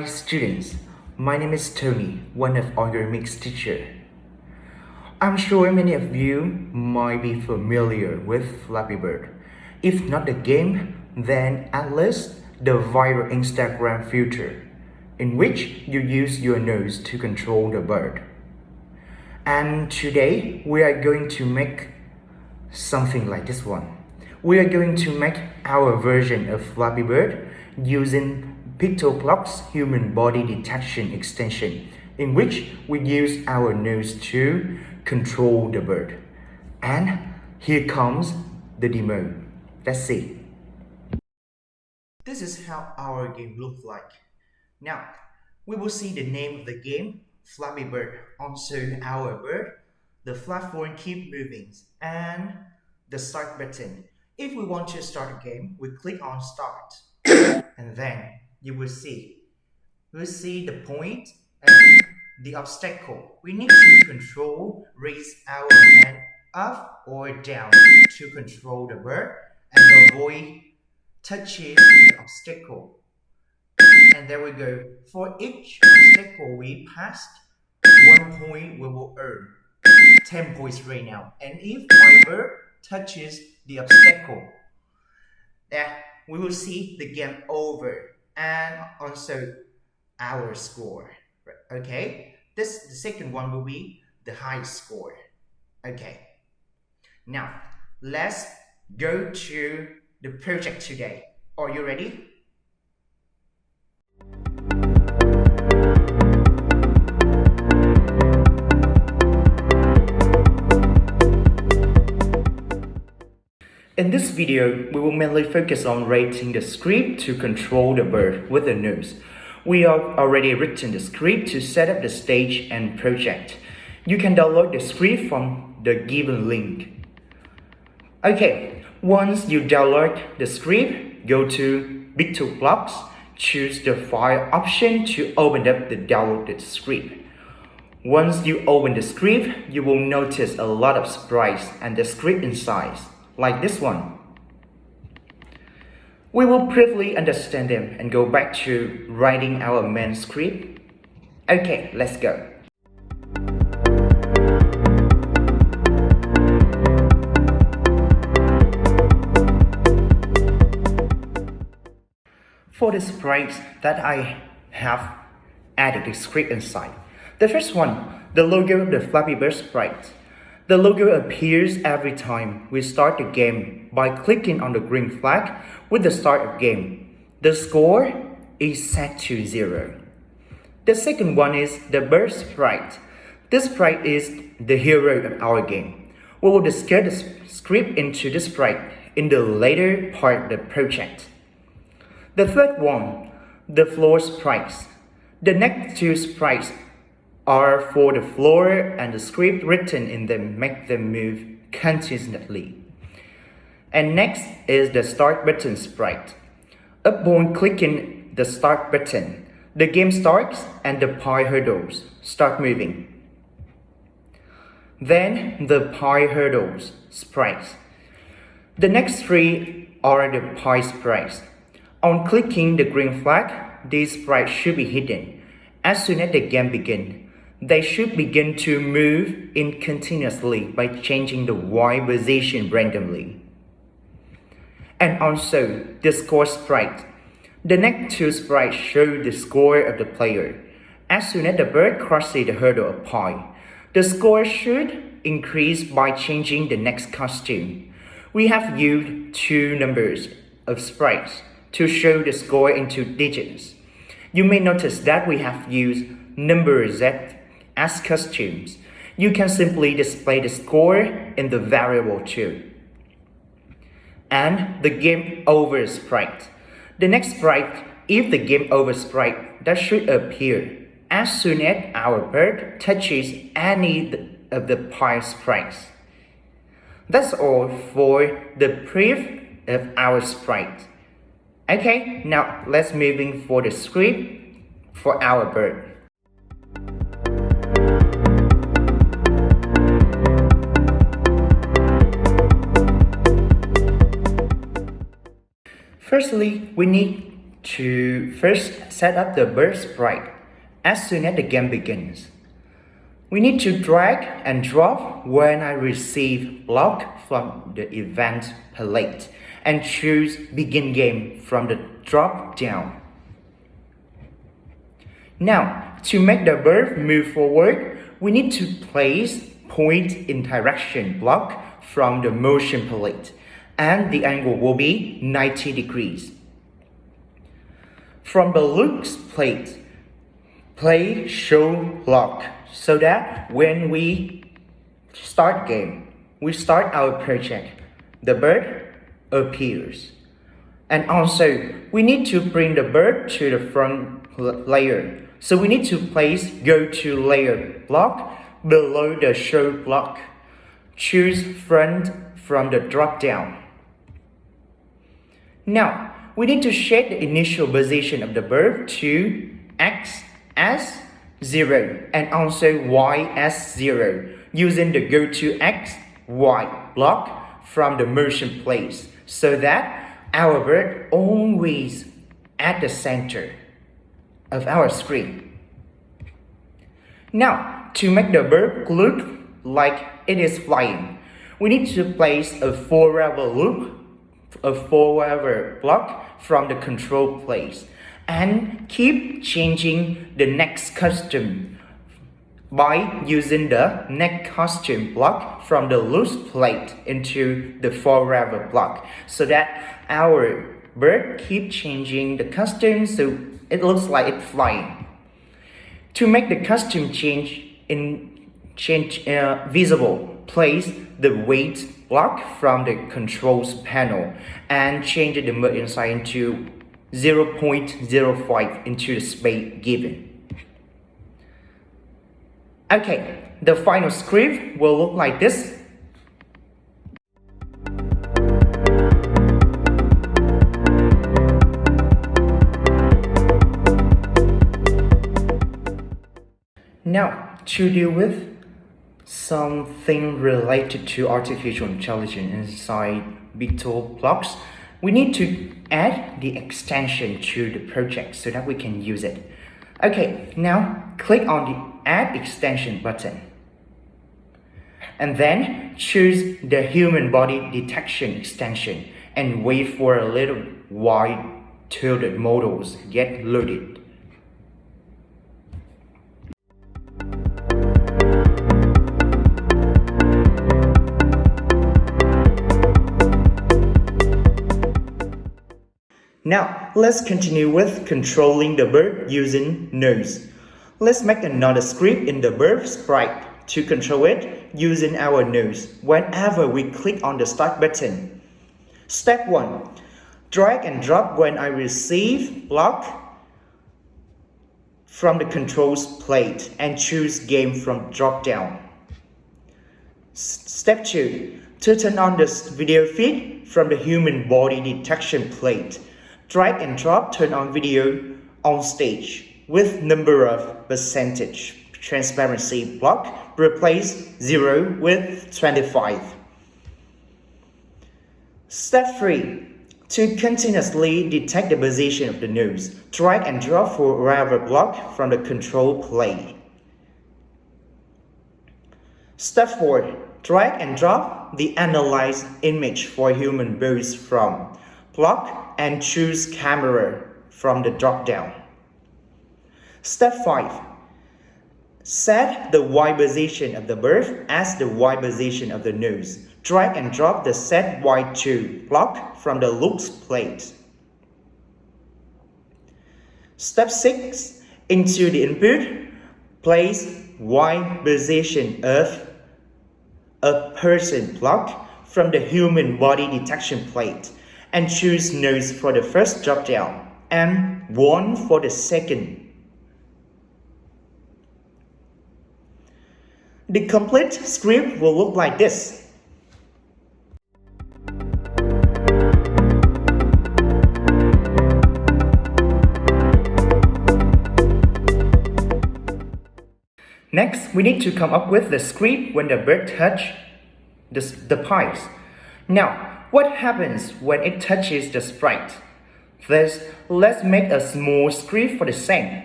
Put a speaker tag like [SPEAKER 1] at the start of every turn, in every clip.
[SPEAKER 1] students, my name is Tony, one of your mixed teacher. I'm sure many of you might be familiar with Flappy Bird. If not the game, then at least the viral Instagram filter, in which you use your nose to control the bird. And today we are going to make something like this one. We are going to make our version of Flappy Bird using Pictoblock's human body detection extension, in which we use our nose to control the bird. And here comes the demo. Let's see. This is how our game looks like. Now, we will see the name of the game, Flappy Bird. Also our bird, the platform keep moving, and the start button. If we want to start a game, we click on start, and then you will see the point and the obstacle. We need to control, raise our hand up or down to control the bird and avoid touching the obstacle. And there we go. For each obstacle we passed, 1 point we will earn 10 points right now. And if my bird touches the obstacle, then we will see the game over and also our score. Okay, the second one will be the high score. Okay, now let's go to the project today. Are you ready? In this video, we will mainly focus on writing the script to control the bird with the nose. We have already written the script to set up the stage and project. You can download the script from the given link. Okay, once you download the script, go to Pictoblocks, choose the file option to open up the downloaded script. Once you open the script, you will notice a lot of sprites and the script inside, like this one. We will briefly understand them and go back to writing our main script. Okay, let's go. For the sprites that I have added the script inside. The first one, the logo of the Flappy Bird sprite. The logo appears every time we start the game by clicking on the green flag with the start of game. The score is set to 0. The second one is the bird sprite. This sprite is the hero of our game. We will discuss the script into the sprite in the later part of the project. The third one, the floor sprites. The next two sprites are for the floor, and the script written in them make them move continuously. And next is the start button sprite. Upon clicking the start button, the game starts and the pie hurdles start moving. Then the pie hurdles sprites. The next three are the pie sprites. On clicking the green flag, these sprites should be hidden. As soon as the game begins, they should begin to move in continuously by changing the Y position randomly. And also the score sprite. The next two sprites show the score of the player. As soon as the bird crosses the hurdle of pie, the score should increase by changing the next costume. We have used two numbers of sprites to show the score into digits. You may notice that we have used number Z as costumes. You can simply display the score in the variable too. And the game over sprite. The next sprite, if the game over sprite, that should appear as soon as our bird touches any of the pie sprites. That's all for the brief of our sprite. Okay, now let's move in for the script for our bird. Firstly, we need to first set up the bird sprite as soon as the game begins. We need to drag and drop when I receive block from the event palette and choose begin game from the drop down. Now, to make the bird move forward, we need to place point interaction block from the motion palette, and the angle will be 90 degrees. From the looks plate, play show block so that when we start game, we start our project, the bird appears. And also, we need to bring the bird to the front layer. So we need to place go to layer block below the show block. Choose front from the drop down. Now, we need to set the initial position of the bird to X as 0 and also Y as 0 using the go to X, Y block from the motion place so that our bird always at the center of our screen. Now, to make the bird look like it is flying, we need to place a forever block from the control place and keep changing the next custom by using the next costume block from the loose plate into the forever block so that our bird keep changing the costume so it looks like it's flying. To make the costume change visible, place the weight block from the controls panel and change the mode inside into 0.05 into the space given. Okay, the final script will look like this. Now, to deal with something related to artificial intelligence inside Beetle blocks, we need to add the extension to the project so that we can use it. Okay, now click on the Add Extension button. And then choose the Human Body Detection extension and wait for a little while till the models get loaded. Now, let's continue with controlling the bird using nose. Let's make another script in the bird sprite to control it using our nose whenever we click on the start button. Step 1. Drag and drop when I receive block from the controls plate and choose game from drop down. Step 2. To turn on the video feed from the human body detection plate, drag and drop turn on video on stage with number of percentage transparency block, replace 0 with 25. Step 3. To continuously detect the position of the nose, drag and drop forever block from the control plate. Step 4. Drag and drop the analyze image for human birds from block and choose camera from the drop-down. Step 5. Set the Y position of the bird as the Y position of the nose. Drag and drop the set Y2 block from the looks plate. Step 6. Into the input, place Y position of a person block from the human body detection plate and choose nose for the first drop down and 1 for the second. The complete script will look like this. Next, we need to come up with the script when the bird touches the pies. Now, what happens when it touches the sprite? Thus, let's make a small script for the same.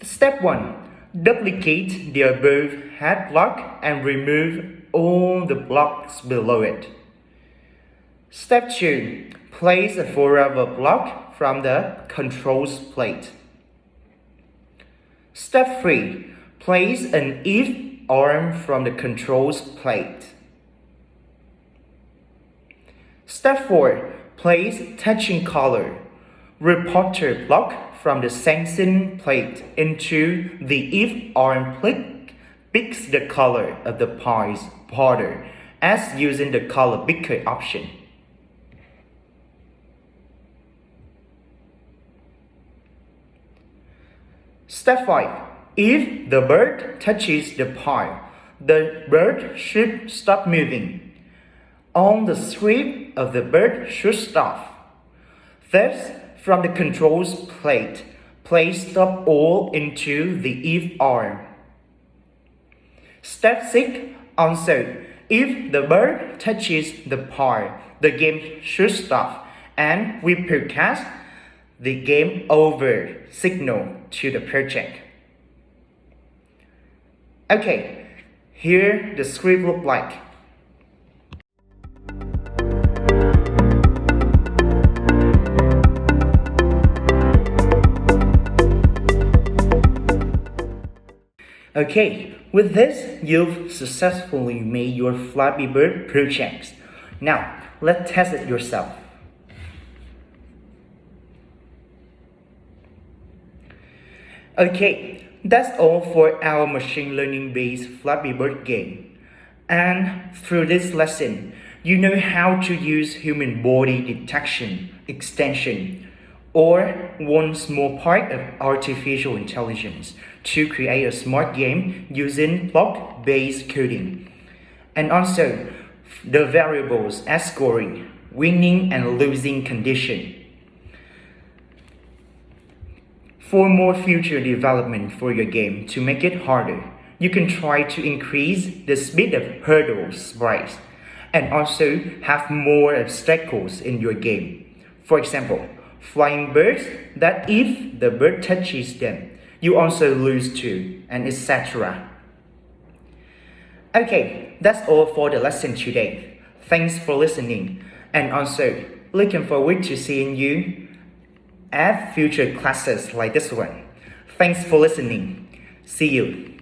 [SPEAKER 1] Step 1. Duplicate the above head block and remove all the blocks below it. Step 2. Place a forever block from the controls plate. Step 3. Place an if arm from the controls plate. Step 4. Place touching color reporter block from the sensing plate into the if arm plate. Picks the color of the pies border as using the color picker option. Step 5. If the bird touches the pie, the bird should stop moving. On the script of the bird should stop. Thus, from the controls plate, place stop all into the if arm. Step 6. Also, if the bird touches the pie, the game should stop and we broadcast the game over signal to the project. Okay, here the script look like. Okay, with this, you've successfully made your Flappy Bird projects. Now, let's test it yourself. Okay, that's all for our machine learning based Flappy Bird game. And through this lesson, you know how to use human body detection extension or one small part of artificial intelligence to create a smart game using block-based coding. And also the variables as scoring, winning and losing condition. For more future development for your game to make it harder, you can try to increase the speed of hurdles sprites and also have more obstacles in your game. For example, flying birds that if the bird touches them, you also lose too, and etc. Okay, that's all for the lesson today. Thanks for listening, and also looking forward to seeing you at future classes like this one. Thanks for listening. See you.